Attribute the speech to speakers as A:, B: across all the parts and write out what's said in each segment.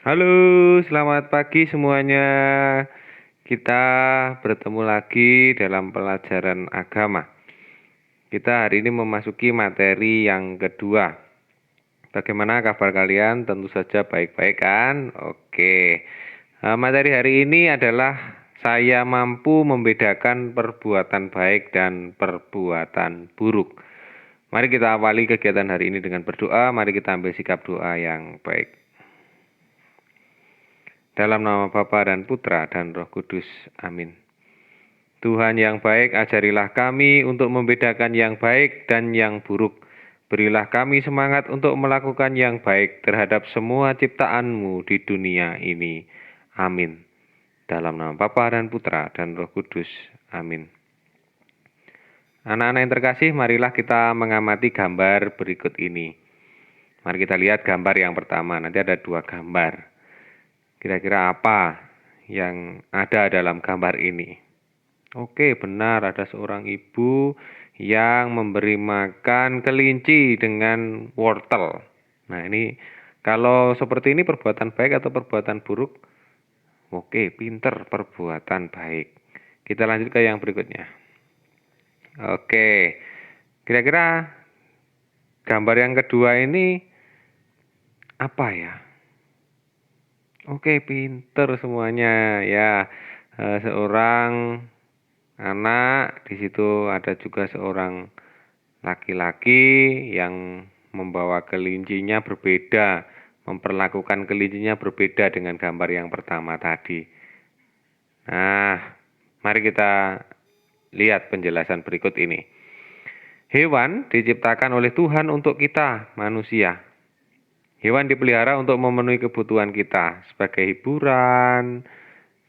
A: Halo, selamat pagi semuanya. Kita bertemu lagi dalam pelajaran agama. Kita hari ini memasuki materi yang kedua. Bagaimana kabar kalian? Tentu saja baik-baik kan? Oke. Materi hari ini adalah saya mampu membedakan perbuatan baik dan perbuatan buruk. Mari kita awali kegiatan hari ini dengan berdoa. Mari kita ambil sikap doa yang baik. Dalam nama Bapa dan Putra dan Roh Kudus. Amin. Tuhan yang baik, ajarilah kami untuk membedakan yang baik dan yang buruk. Berilah kami semangat untuk melakukan yang baik terhadap semua ciptaan-Mu di dunia ini. Amin. Dalam nama Bapa dan Putra dan Roh Kudus. Amin. Anak-anak yang terkasih, marilah kita mengamati gambar berikut ini. Mari kita lihat gambar yang pertama. Nanti ada dua gambar. Kira-kira apa yang ada dalam gambar ini? Oke, benar, ada seorang ibu yang memberi makan kelinci dengan wortel. Nah, ini kalau seperti ini perbuatan baik atau perbuatan buruk? Oke, pinter, perbuatan baik. Kita lanjut ke yang berikutnya. Oke, kira-kira gambar yang kedua ini apa ya? Oke, pinter semuanya ya. Seorang anak, di situ ada juga seorang laki-laki yang membawa kelincinya berbeda, memperlakukan kelincinya berbeda dengan gambar yang pertama tadi. Nah, mari kita lihat penjelasan berikut ini. Hewan diciptakan oleh Tuhan untuk kita, manusia. Hewan dipelihara untuk memenuhi kebutuhan kita sebagai hiburan,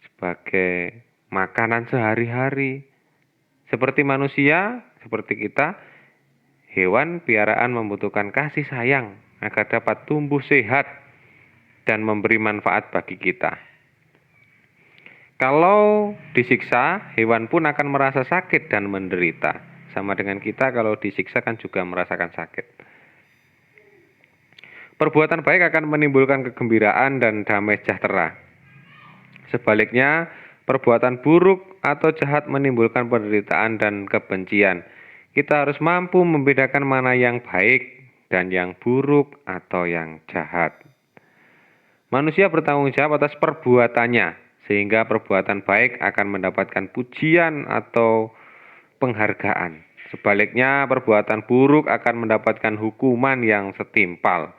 A: sebagai makanan sehari-hari. Seperti manusia, seperti kita, hewan piaraan membutuhkan kasih sayang agar dapat tumbuh sehat dan memberi manfaat bagi kita. Kalau disiksa, hewan pun akan merasa sakit dan menderita. Sama dengan kita, kalau disiksa kan juga merasakan sakit. Perbuatan baik akan menimbulkan kegembiraan dan damai sejahtera. Sebaliknya, perbuatan buruk atau jahat menimbulkan penderitaan dan kebencian. Kita harus mampu membedakan mana yang baik dan yang buruk atau yang jahat. Manusia bertanggung jawab atas perbuatannya, sehingga perbuatan baik akan mendapatkan pujian atau penghargaan. Sebaliknya, perbuatan buruk akan mendapatkan hukuman yang setimpal.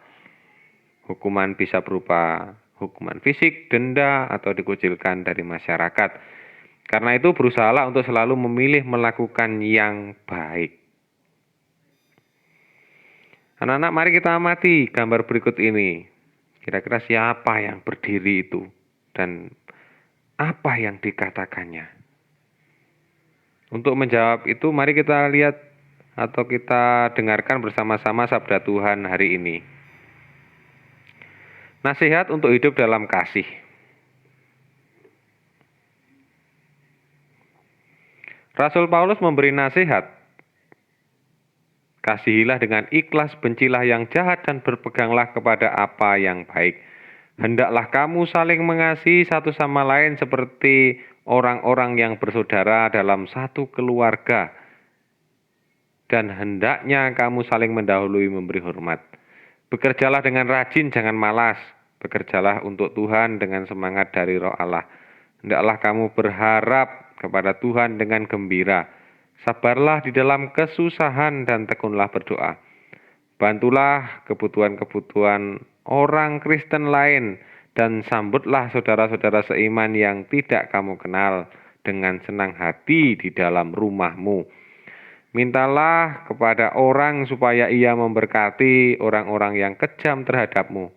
A: Hukuman bisa berupa hukuman fisik, denda, atau dikucilkan dari masyarakat. Karena itu berusahalah untuk selalu memilih melakukan yang baik. Anak-anak, mari kita amati gambar berikut ini. Kira-kira siapa yang berdiri itu dan apa yang dikatakannya? Untuk menjawab itu, mari kita lihat atau kita dengarkan bersama-sama sabda Tuhan hari ini. Nasihat untuk hidup dalam kasih. Rasul Paulus memberi nasihat. Kasihilah dengan ikhlas, bencilah yang jahat, dan berpeganglah kepada apa yang baik. Hendaklah kamu saling mengasihi satu sama lain seperti orang-orang yang bersaudara dalam satu keluarga. Dan hendaknya kamu saling mendahului memberi hormat. Bekerjalah dengan rajin, jangan malas. Bekerjalah untuk Tuhan dengan semangat dari Roh Allah. Hendaklah kamu berharap kepada Tuhan dengan gembira. Sabarlah di dalam kesusahan dan tekunlah berdoa. Bantulah kebutuhan-kebutuhan orang Kristen lain dan sambutlah saudara-saudara seiman yang tidak kamu kenal dengan senang hati di dalam rumahmu. Mintalah kepada orang supaya ia memberkati orang-orang yang kejam terhadapmu.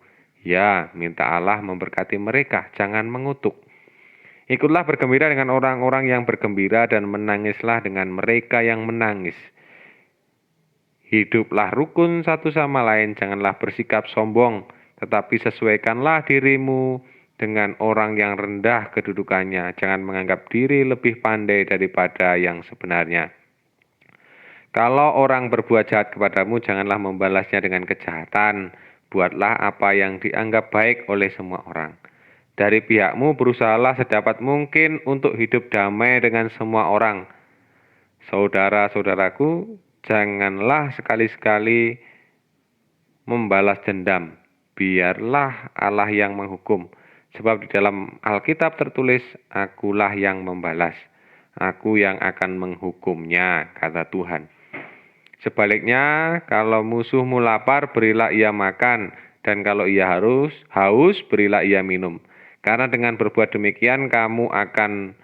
A: Ya, minta Allah memberkati mereka, jangan mengutuk. Ikutlah bergembira dengan orang-orang yang bergembira dan menangislah dengan mereka yang menangis. Hiduplah rukun satu sama lain, janganlah bersikap sombong, tetapi sesuaikanlah dirimu dengan orang yang rendah kedudukannya. Jangan menganggap diri lebih pandai daripada yang sebenarnya. Kalau orang berbuat jahat kepadamu, janganlah membalasnya dengan kejahatan. Buatlah apa yang dianggap baik oleh semua orang. Dari pihakmu berusahalah sedapat mungkin untuk hidup damai dengan semua orang. Saudara-saudaraku, janganlah sekali-sekali membalas dendam. Biarlah Allah yang menghukum. Sebab di dalam Alkitab tertulis, akulah yang membalas. Aku yang akan menghukumnya, kata Tuhan. Sebaliknya, kalau musuhmu lapar, berilah ia makan, dan kalau ia haus, berilah ia minum. Karena dengan berbuat demikian, kamu akan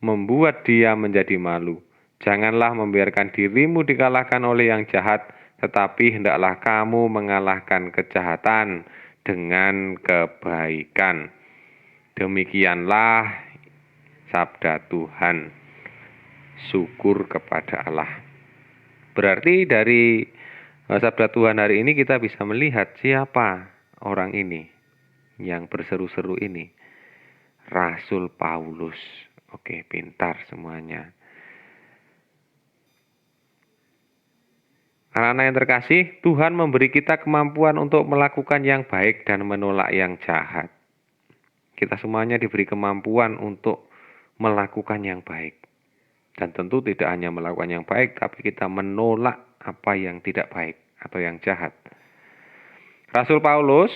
A: membuat dia menjadi malu. Janganlah membiarkan dirimu dikalahkan oleh yang jahat, tetapi hendaklah kamu mengalahkan kejahatan dengan kebaikan. Demikianlah sabda Tuhan. Syukur kepada Allah. Berarti dari sabda Tuhan hari ini kita bisa melihat siapa orang ini yang berseru-seru ini. Rasul Paulus. Oke, pintar semuanya. Anak-anak yang terkasih, Tuhan memberi kita kemampuan untuk melakukan yang baik dan menolak yang jahat. Kita semuanya diberi kemampuan untuk melakukan yang baik. Dan tentu tidak hanya melakukan yang baik, tapi kita menolak apa yang tidak baik atau yang jahat. Rasul Paulus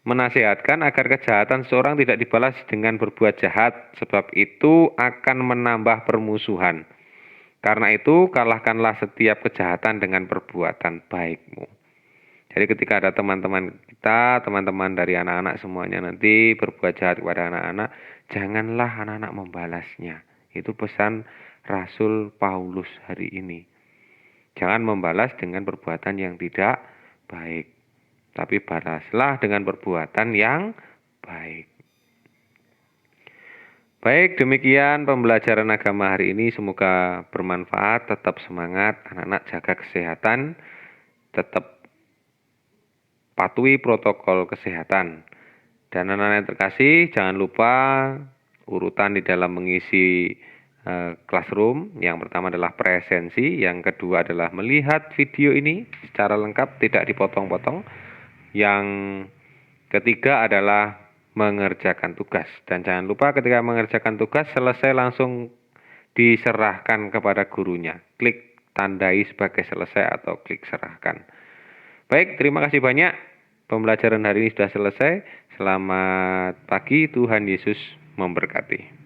A: menasihatkan agar kejahatan seorang tidak dibalas dengan berbuat jahat, sebab itu akan menambah permusuhan. Karena itu, kalahkanlah setiap kejahatan dengan perbuatan baikmu. Jadi ketika ada teman-teman kita, teman-teman dari anak-anak semuanya nanti berbuat jahat kepada anak-anak, janganlah anak-anak membalasnya. Itu pesan Rasul Paulus hari ini. Jangan membalas dengan perbuatan yang tidak baik, tapi balaslah dengan perbuatan yang baik. Baik, demikian pembelajaran agama hari ini. Semoga bermanfaat, tetap semangat, anak-anak jaga kesehatan, tetap patuhi protokol kesehatan. Dan anak-anak yang terkasih, jangan lupa urutan di dalam mengisi classroom. Yang pertama adalah presensi, yang kedua adalah melihat video ini secara lengkap, tidak dipotong-potong. Yang ketiga adalah mengerjakan tugas. Dan jangan lupa ketika mengerjakan tugas, selesai langsung diserahkan kepada gurunya. Klik tandai sebagai selesai atau klik serahkan. Baik, terima kasih banyak. Pembelajaran hari ini sudah selesai. Selamat pagi, Tuhan Yesus memberkati.